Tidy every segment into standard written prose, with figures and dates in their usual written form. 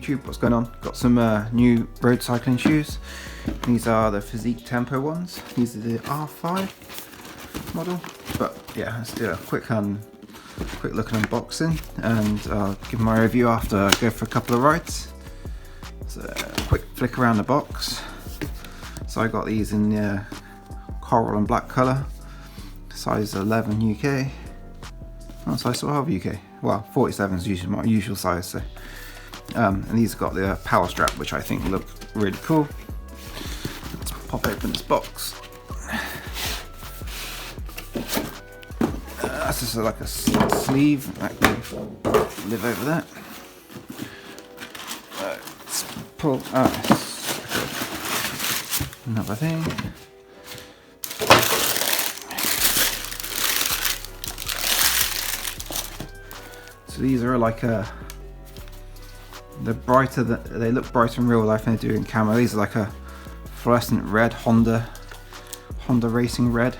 YouTube, what's going on? Got some new road cycling shoes. These are the Fizik Tempo ones. These are the R5 model. But yeah, let's do a quick look at unboxing, and I'll give my review after I go for a couple of rides. So a quick flick around the box. So I got these in the coral and black colour, size 11 UK. Oh, size 12 UK. Well, 47 is usually my usual size. So, and these have got the power strap, which I think look really cool. Let's pop open this box. That's just like a sleeve that can live over that. Let's pull out another thing. So these are like they're brighter, they look brighter in real life than they do in camo. These are like a fluorescent red Honda racing red.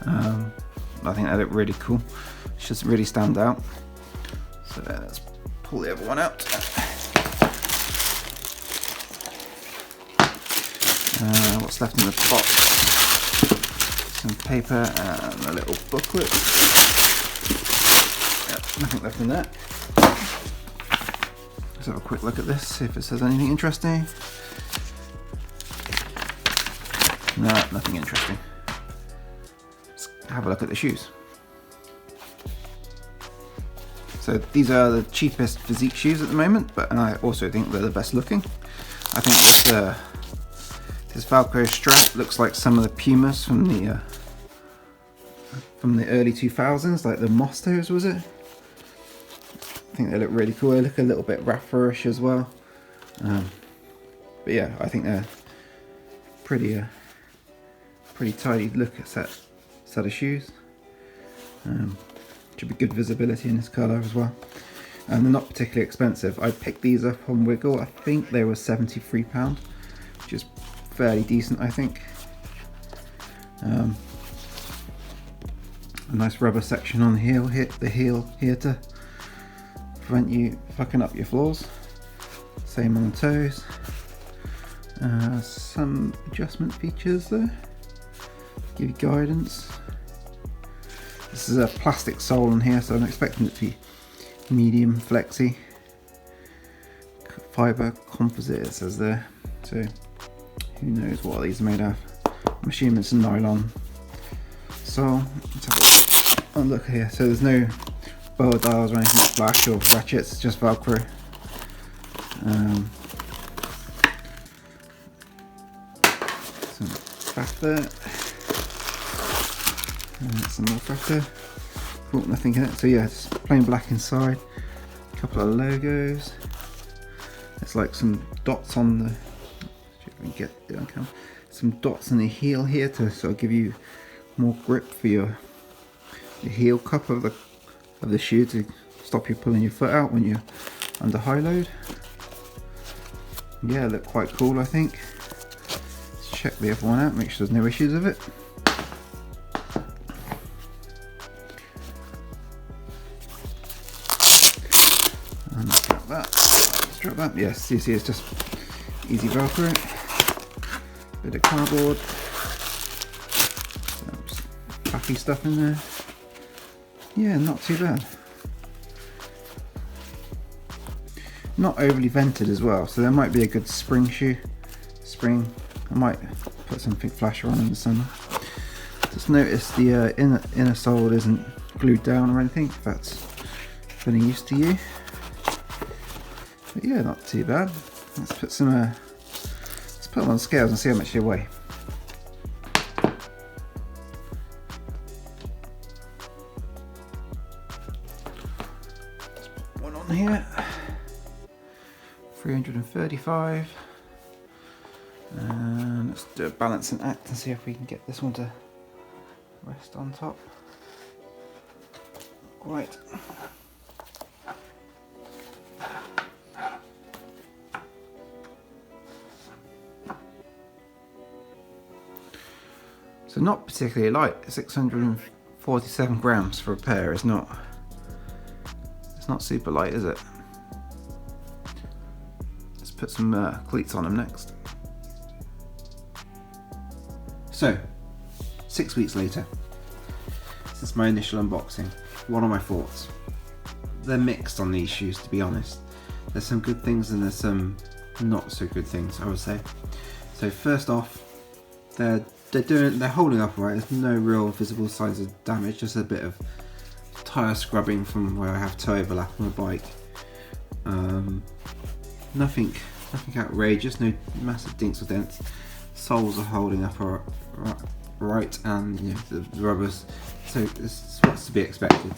I think they look really cool. It just really stand out. So let's pull the other one out. What's left in the box? Some paper and a little booklet. Nothing left in that. Let's have a quick look at this, see if it says anything interesting. No, nothing interesting. Let's have a look at the shoes. So these are the cheapest Fizik shoes at the moment, and I also think they're the best looking. I think this Velcro strap looks like some of the Pumas from the early 2000s, like the Mostos, was it? I think they look really cool. They look a little bit rapperish as well. But yeah, I think they're pretty tidy look at set of shoes. Should be good visibility in this colour as well. And they're not particularly expensive. I picked these up on Wiggle. I think they were £73, which is fairly decent, I think. A nice rubber section on the heel here to prevent you fucking up your floors. Same on the toes. Some adjustment features there, give you guidance. This is a plastic sole on here, so I'm expecting it to be medium flexi. Fibre composite it says there, so who knows what these are made of. I'm assuming it's a nylon. So let's have a look here. So there's no boa dials or anything flash or ratchets, it's just Velcro. Some faff there. Some more faff there. Oh, nothing in it. So yeah, it's plain black inside. A couple of logos. There's like some dots on the. See if we can get it on camera. Some dots in the heel here to sort of give you more grip for your heel cup of the shoe, to stop you pulling your foot out when you're under high load. Yeah, look quite cool, I think. Let's check the other one out, make sure there's no issues with it. And strap that. Strap that. Yes, you see, it's just easy Velcro. Bit of cardboard. Some fluffy stuff in there. Yeah, not too bad. Not overly vented as well, so there might be a good spring shoe. I might put something flasher on in the summer. Just notice the inner sole isn't glued down or anything, if that's any use to you. But yeah, not too bad. Let's put some let's put them on scales and see how much they weigh. One on here, 335, and let's do a balance and act and see if we can get this one to rest on top. Right. So not particularly light. 647 grams for a pair is not. It's not super light, is it? put some cleats on them next. So, 6 weeks later, since my initial unboxing, what are my thoughts? They're mixed on these shoes, to be honest. There's some good things and there's some not so good things, I would say. So first off, they're holding up alright. There's no real visible signs of damage, just a bit of tyre scrubbing from where I have toe overlap on the bike. Nothing outrageous, no massive dinks or dents. Soles are holding up right, and the rubbers, so it's what's to be expected.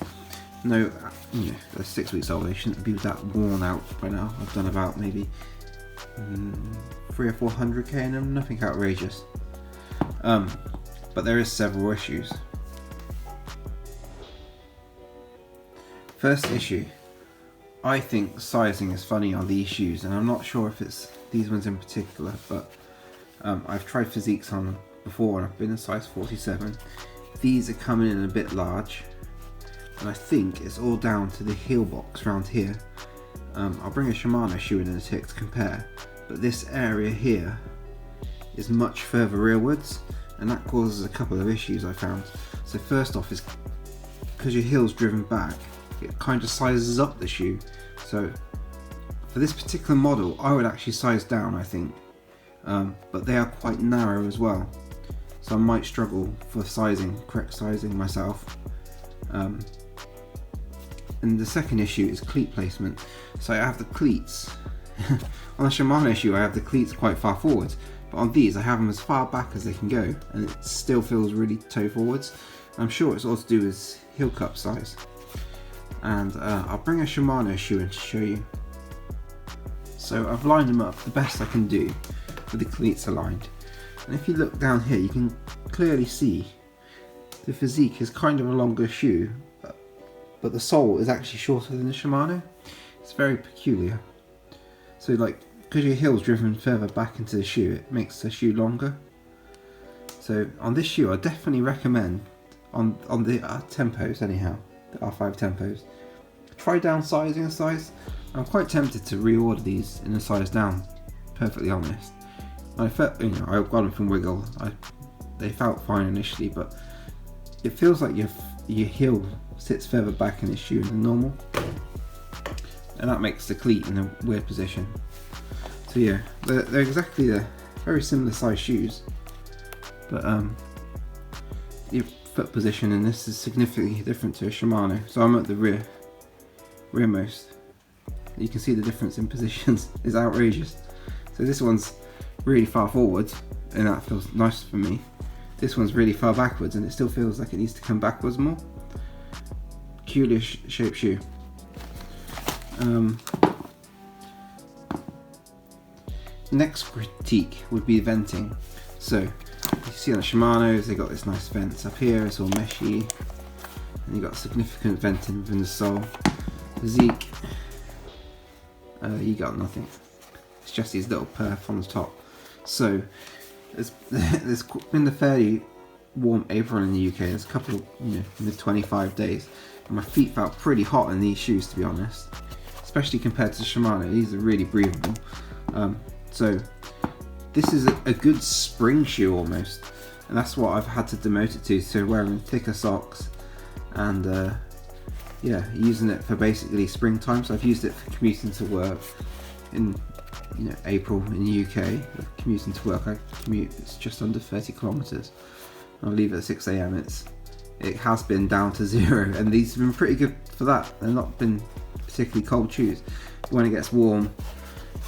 No, they're 6 weeks old, they shouldn't be that worn out by now. I've done about maybe 300 or 400k in them, nothing outrageous. But there is several issues. First issue, I think sizing is funny on these shoes, and I'm not sure if it's these ones in particular, but I've tried Fiziks on before and I've been a size 47. These are coming in a bit large, and I think it's all down to the heel box around here. I'll bring a Shimano shoe in a tick to compare, but this area here is much further rearwards, and that causes a couple of issues I found. So first off is because your heel's driven back, it kind of sizes up the shoe. So for this particular model, I would actually size down, I think, but they are quite narrow as well, so I might struggle for correct sizing myself. And the second issue is cleat placement. So I have the cleats on the Shimano shoe, I have the cleats quite far forwards, but on these I have them as far back as they can go, and it still feels really toe forwards. I'm sure it's all to do with heel cup size. And I'll bring a Shimano shoe in to show you. So I've lined them up the best I can do with the cleats aligned, and if you look down here you can clearly see the Fizik is kind of a longer shoe, but the sole is actually shorter than the Shimano. It's very peculiar. So because your heel's driven further back into the shoe, it makes the shoe longer. So on this shoe I definitely recommend, on the Tempos anyhow, the R5 Tempos, try downsizing a size. I'm quite tempted to reorder these in a size down, perfectly honest. I felt, I got them from Wiggle. They felt fine initially, but it feels like your heel sits further back in the shoe than normal, and that makes the cleat in a weird position. So yeah, they're exactly very similar size shoes, but your foot position in this is significantly different to a Shimano. So I'm at the rearmost. You can see the difference in positions is outrageous. So this one's really far forwards, and that feels nice for me. This one's really far backwards, and it still feels like it needs to come backwards more. Peculiar shaped shoe. Next critique would be venting. So you see on the Shimanos, they got this nice vents up here. It's all meshy, and you got significant venting within the sole. Fizik, you got nothing. It's just these little perf on the top. So there's been a fairly warm April in the UK. There's a couple of mid 25 days, and my feet felt pretty hot in these shoes, to be honest, especially compared to Shimano. These are really breathable. So this is a good spring shoe almost, and that's what I've had to demote it to. So wearing thicker socks and using it for basically springtime. So I've used it for commuting to work in April in the UK. Commuting to work, I commute, it's just under 30 kilometers. I'll leave at 6 AM. It has been down to 0, and these have been pretty good for that. They've not been particularly cold shoes. When it gets warm,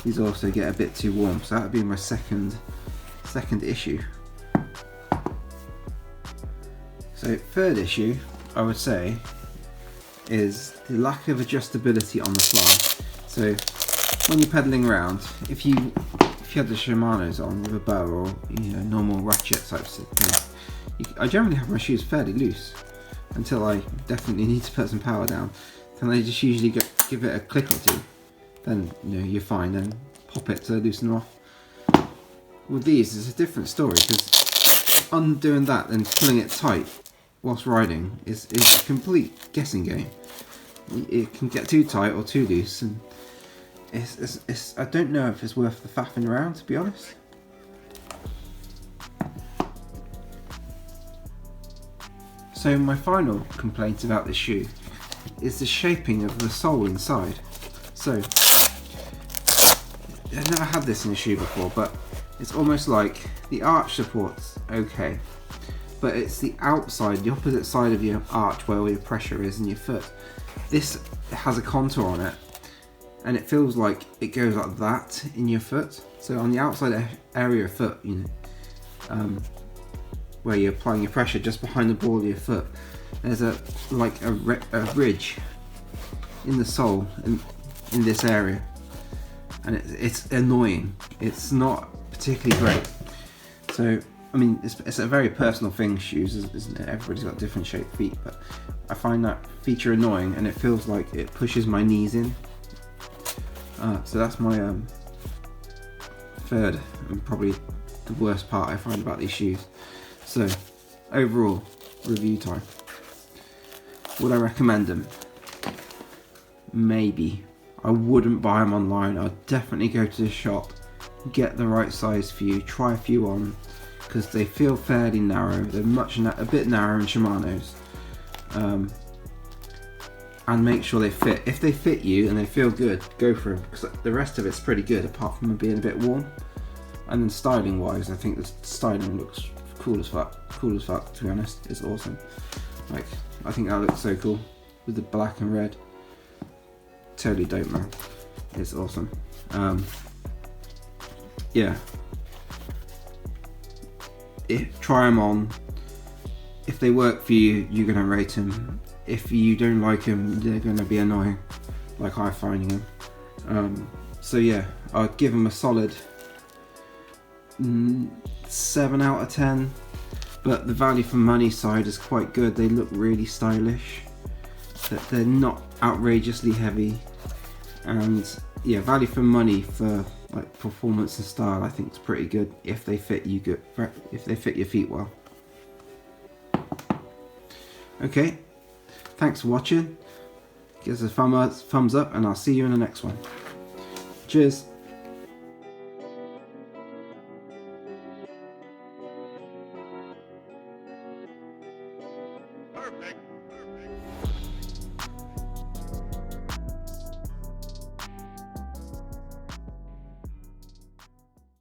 these also get a bit too warm. So that would be my second issue. So third issue, I would say, is the lack of adjustability on the fly. So when you're pedaling around, if you had the Shimanos on with a bow or normal ratchet types of thing, I generally have my shoes fairly loose until I definitely need to put some power down. Then I just usually give it a click or two. Then you're fine. Then pop it to loosen them off. With these, it's a different story, because undoing that and pulling it tight whilst riding is a complete guessing game. It can get too tight or too loose, and I don't know if it's worth the faffing around, to be honest. So my final complaint about this shoe is the shaping of the sole inside. So, I've never had this in a shoe before, but it's almost like the arch support's okay, but it's the outside, the opposite side of your arch where your pressure is in your foot. This has a contour on it, and it feels like it goes like that in your foot. So on the outside area of foot, you know, where you're applying your pressure just behind the ball of your foot, there's a ridge in the sole in this area, and it's annoying. It's not particularly great. So I mean, it's a very personal thing, shoes, isn't it? Everybody's got different shaped feet, but I find that feature annoying, and it feels like it pushes my knees in. So that's my third and probably the worst part I find about these shoes. So overall, review time. Would I recommend them? Maybe. I wouldn't buy them online. I'd definitely go to the shop, get the right size for you, try a few on, because they feel fairly narrow. They're a bit narrower than Shimano's. And make sure they fit. If they fit you and they feel good, go for them, because the rest of it's pretty good apart from it being a bit worn. And then styling wise, I think the styling looks cool as fuck, to be honest. It's awesome. Like, I think that looks so cool with the black and red. Totally dope, man. It's awesome. Yeah. Try them on. If they work for you, you're gonna rate them. If you don't like them, they're gonna be annoying, like I find them. So yeah, I'd give them a solid 7 out of 10. But the value for money side is quite good. They look really stylish. They're not outrageously heavy, and yeah, value for money for like performance and style, I think is pretty good if they fit you good. If they fit your feet well. Okay, thanks for watching. Give us a thumbs up, and I'll see you in the next one. Cheers. Perfect.